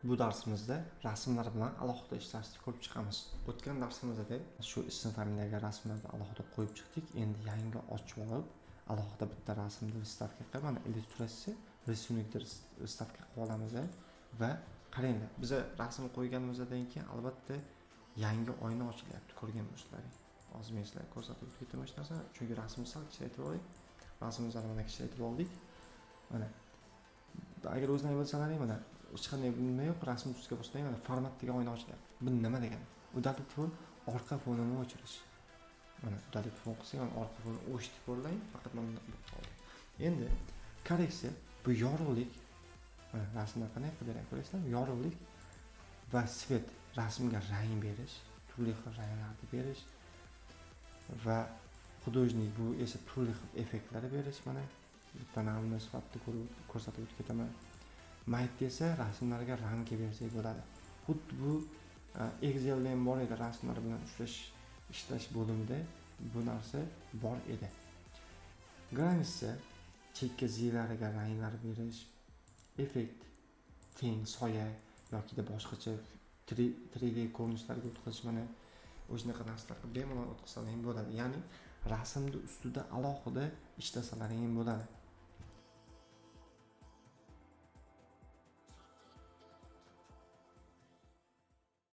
Bu darsimizda rasmlar bilan alohida ishlashni ko'rib chiqamiz. O'tgan darsimizda shu ism familiyaga rasmlarni alohida qo'yib chiqdik. Endi yangi ochib olib, alohida bitta rasmni ristavka qilib, mana illyustratsiya, risunokda ristavka qilib olamiz va qaranglar, biz rasm qo'yganimizdan keyin albatta yangi oyna ochilyapti, ko'rgan bo'lishlaring. Hozir men sizlarga ko'rsatib o'taman shu narsani, chunki rasmni sal kichraytirib oldik. Rasmimizni mana kichraytirib oldik. Mana agar o'zlaring bilsalaring, mana hech qanday nima yo'q, rasmni tusga boshlagan, mana format degan oyna ochilyapti. Bu nima degani? Udalik fon, orqa fonini o'chirish. Mana udalik fon qilsang, mana orqa fonni o'chirib ko'rlang, faqat mana bunday qoldi. Endi korreksiya, bu yorug'lik, mana rasmlar qanday qilib beray ko'rasizlarmi? Yorug'lik va svet, rasmga rang berish, turli xil ranglarni berish va hudojnik, bu esa turli xil effektlar berish. Mana bitta namuna sifatida ko'rsatib o'tib ketaman. Mayt esa rasmlarga rang bersak bo'ladi. Xuddi bu Excel'da ham bor edi, rasmlar bilan ishlash bo'limida bu narsa bor edi. Granitsa chekka zilariga ranglar berish, effekt, teng, soya yoki boshqacha 3D ko'rinishlarga o'tkazish, mana o'shanaqa narsalarga bemalol o'tkazsalaring bo'ladi. Ya'ni rasmni ustida alohida ishlasalaring ham bo'ladi.